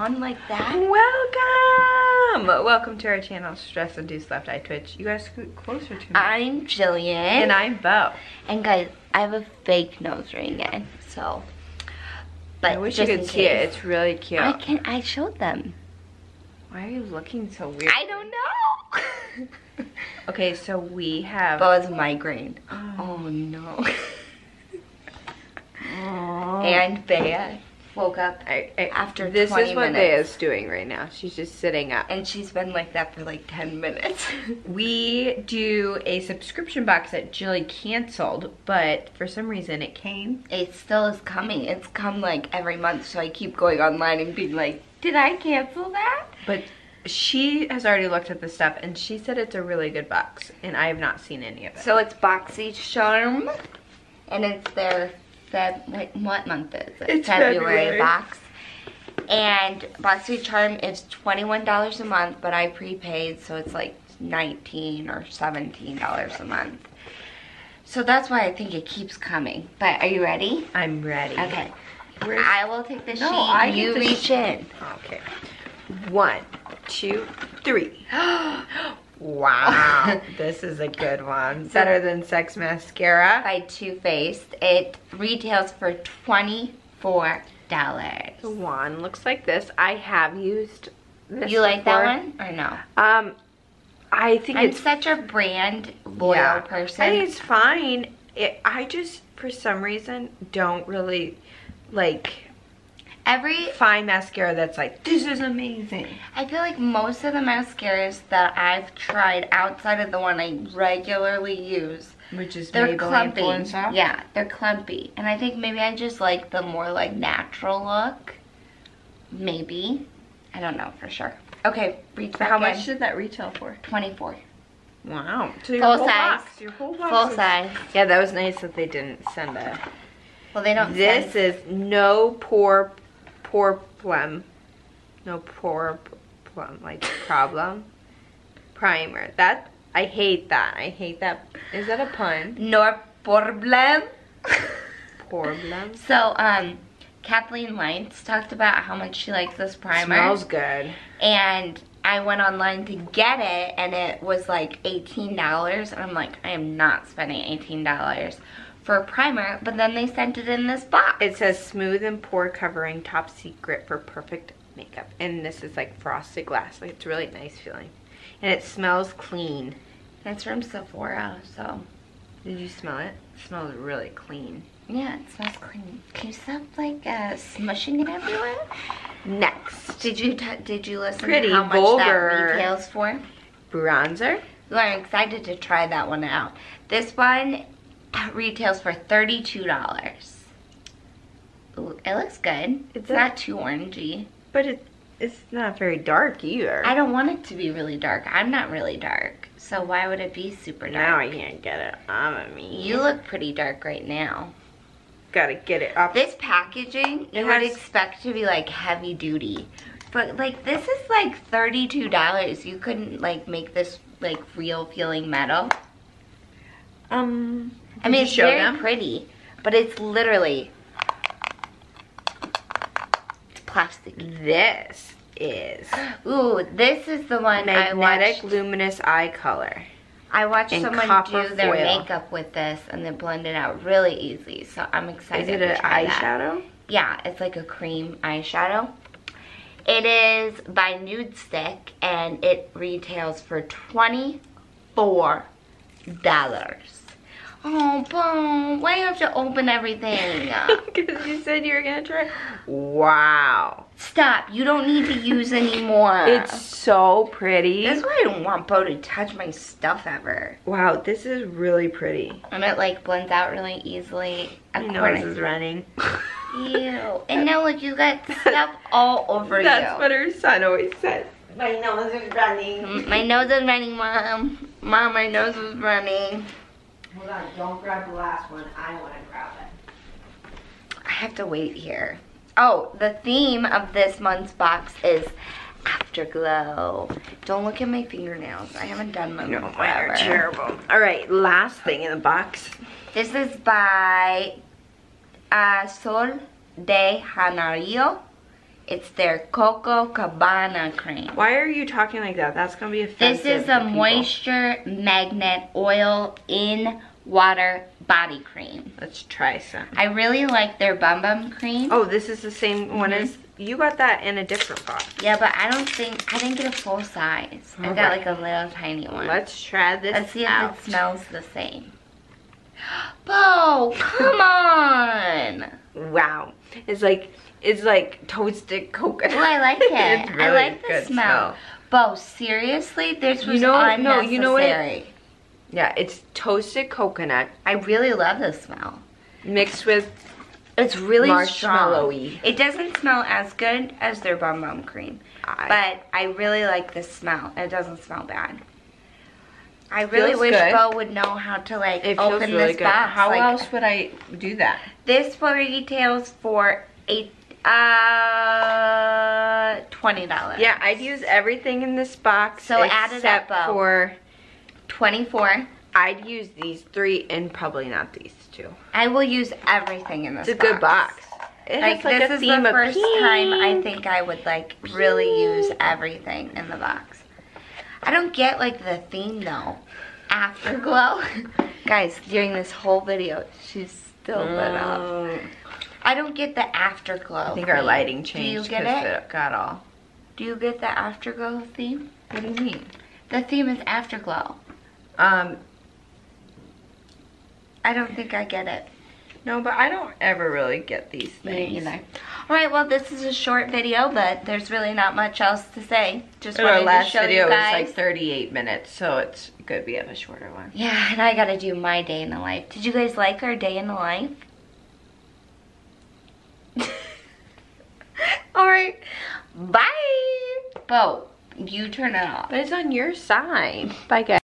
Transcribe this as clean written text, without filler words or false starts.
on like that. Welcome to our channel, Stress Induced Left Eye Twitch. You guys scoot closer to me. I'm Jillian. And I'm Bo. And guys, I have a fake nose ring in, so. But I wish you could see it. It's really cute. I showed them. Why are you looking so weird? I don't know. Okay, so we have... Bo has a migraine. Oh no. And Bea woke up after 20 minutes. This is what Bea's doing right now. She's just sitting up. And she's been like that for like 10 minutes. We do a subscription box that Jilly canceled, but for some reason it came. It still is coming. It's come like every month, so I keep going online and being like, did I cancel that? But she has already looked at the stuff and she said it's a really good box, and I have not seen any of it. So it's Boxycharm, and it's their what month is it? It's February box. And Boxycharm is $21 a month, but I prepaid, so it's like $19 or $17 a month. So that's why I think it keeps coming. But are you ready? I'm ready. Okay. I will take the sheet. You reach in. Okay. 1, 2, 3. Wow. This is a good one. Better than Sex Mascara. By Too Faced. It retails for $24. The wand looks like this. I have used this You like before. that one or no? I think I'm it's such a brand loyal person. I think it's fine. I just, for some reason, don't really like find mascara that's like, this is amazing. I feel like most of the mascaras that I've tried outside of the one I regularly use, which is they're Maybelline clumpy. Influencer. Yeah, they're clumpy. And I think maybe I just like the more like natural look. Maybe. I don't know for sure. Okay, reach back How much did that retail for? $24. Wow. So your Full whole size. box. Your whole box. Full size. Yeah, that was nice that they didn't send a. Well, they don't. This is no pore plum. No pore plum, like problem. Primer. That, I hate that. I hate that. Is that a pun? No problem. Problem. So, Kathleen Lights talked about how much she likes this primer. Smells good. And I went online to get it, and it was like $18. And I'm like, I am not spending $18 for a primer. But then they sent it in this box. It says smooth and pore covering, top secret for perfect makeup. And this is like frosted glass. Like, it's really nice feeling. And it smells clean. It's from Sephora, so. Did you smell it? It smells really clean. Yeah, it smells clean. Can you stop like smushing it everywhere? Next. Did you listen Pretty to how much vulgar. that retails for? Bronzer. Well, I'm excited to try that one out. This one retails for $32. Ooh, it looks good. It's not too orangey. But it's not very dark either. I don't want it to be really dark. I'm not really dark. So why would it be super dark? Now I can't get it on of me. You look pretty dark right now. Gotta get it up. This packaging, you would expect to be like heavy duty. But like this is like $32. You couldn't like make this like real feeling metal. I mean, it's very pretty, but it's literally plastic. This is this is the one magnetic luminous eye color. I watched someone do their foil. makeup with this and then blend it out really easy. So I'm excited. Is it an eyeshadow? Yeah, it's like a cream eyeshadow. It is by Nude Stick and it retails for $24. Oh, Bo, why do you have to open everything? Because you said you were gonna try. Wow. Stop, you don't need to use anymore. It's so pretty. That's why I don't want Bo to touch my stuff ever. Wow, this is really pretty. And it like blends out really easily. My nose is running. Ew. And now look, you got stuff all over you. That's what her son always said. My nose is running. My nose is running, Mom. Mom, my nose is running. Hold on, don't grab the last one. I want to grab it. I have to wait here. Oh, the theme of this month's box is Afterglow. Don't look at my fingernails. I haven't done them in forever. Mine are terrible. All right, last thing in the box. This is by Sol de Janeiro. It's their Coco Cabana cream. Why are you talking like that? That's gonna be offensive. This is a moisture magnet oil in water body cream. Let's try some. I really like their Bum Bum cream. Oh, this is the same one as, you got that in a different box. Yeah, but I didn't get a full size. I got like a little tiny one. Let's try this Let's see out. if it smells the same. Bo, come on. Wow. It's like toasted coconut. Oh, I like it. It's really I like the good smell. Bo, seriously? This was unnecessary. unnecessary. No, you know what yeah, it's toasted coconut. I really love the smell. Mixed with It's really marshmallowy. strong. It doesn't smell as good as their Bum Bum cream. But I really like the smell. It doesn't smell bad. I really Feels wish good. Bo would know how to like It feels open really this good. box. How like, else would I do that? This retails for $20. Yeah, I'd use everything in this box. So add it up, except Bo. for $24. I'd use these 3 and probably not these 2. I will use everything in this It's a good box. It Like, has like this a is theme the of first time I pink. think I would like really use everything in the box. I don't get like the theme though. Afterglow. Guys, during this whole video, she's still lit up. I don't get the afterglow. I think our lighting changed. Do you get 'cause it? got all. Do you get the afterglow theme? What do you mean? The theme is afterglow. I don't think I get it. No, but I don't ever really get these things. Alright, well this is a short video, but there's really not much else to say. Just Our wanted to last show video you was guys. like 38 minutes, so it's good we have a shorter one. Yeah, and I gotta do my day in the life. Did you guys like our day in the life? Alright, bye! Bo, you turn it off. But it's on your side. Bye, guys.